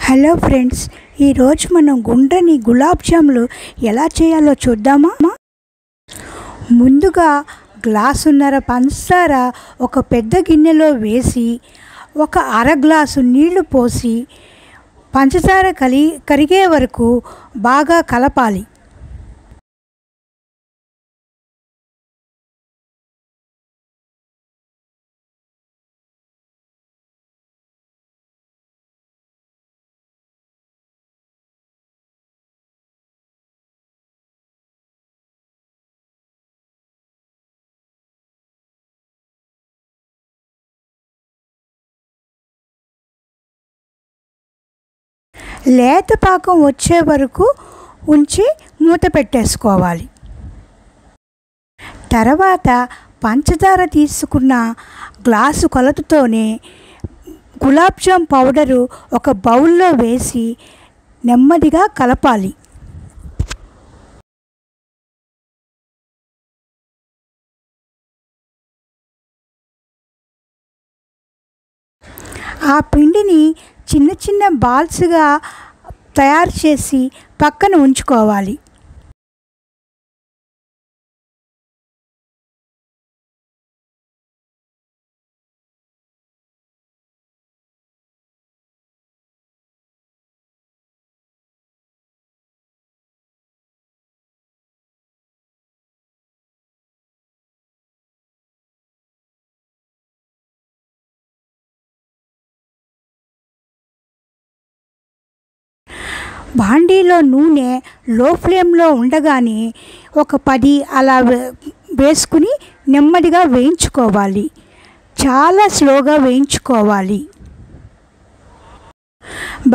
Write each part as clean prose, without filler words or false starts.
Hello friends, ఈరోజు మనం గుండ్రని గులాబ్ జాములు ఎలా చేయాలో చూద్దామా. ముందుగా గ్లాసున్నర పంచదార ఒక పెద్ద గిన్నెలో వేసి ఒక అర గ్లాసు నీళ్లు పోసి పంచదార కరిగే వరకు బాగా కలపాలి. లేత పాకం వచ్చే వరకు ఉంచి మూత పెట్టేసుకోవాలి. తర్వాత పంచదార తీసుకున్న గ్లాసు కొలతతోనే గులాబ్ జామ్ పౌడరు ఒక బౌల్లో వేసి నెమ్మదిగా కలపాలి. ఆ పిండిని చిన్న చిన్న బాల్స్గా తయారు చేసి పక్కన ఉంచుకోవాలి. బాండీలో నూనె లో ఫ్లేమ్లో ఉండగానే ఒక 10 అలా వేసుకుని నెమ్మదిగా వేయించుకోవాలి. చాలా స్లోగా వేయించుకోవాలి.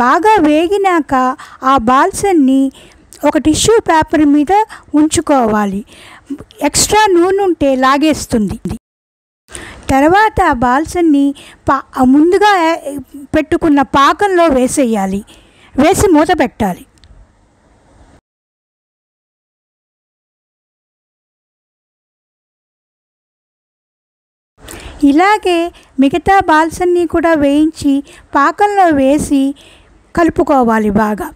బాగా వేగినాక ఆ బాల్స్ అన్ని ఒక టిష్యూ పేపర్ మీద ఉంచుకోవాలి. ఎక్స్ట్రా నూనె ఉంటే లాగేస్తుంది. తర్వాత ఆ బాల్స్ అన్ని ముందుగా పెట్టుకున్న పాకంలో వేసేయాలి. వేసి మూత పెట్టాలి. ఇలాగే మిగతా బాల్స్ అన్నీ కూడా వేయించి పాకంలో వేసి కలుపుకోవాలి బాగా.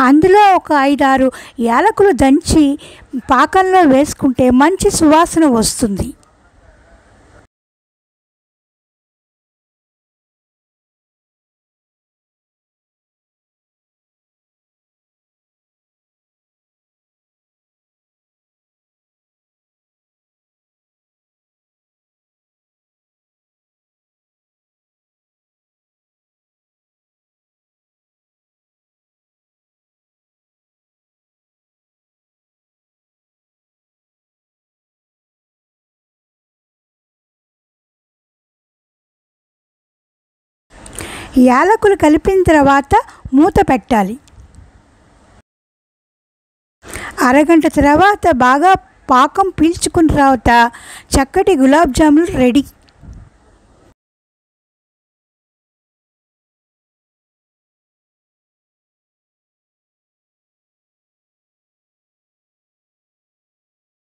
అందులో ఒక 5-6 యాలకులు దంచి పాకంలో వేసుకుంటే మంచి సువాసన వస్తుంది. యాలకులు కలిపిన తర్వాత మూత పెట్టాలి. అరగంట తర్వాత బాగా పాకం పీల్చుకున్న తర్వాత చక్కటి గులాబ్ జాములు రెడీ.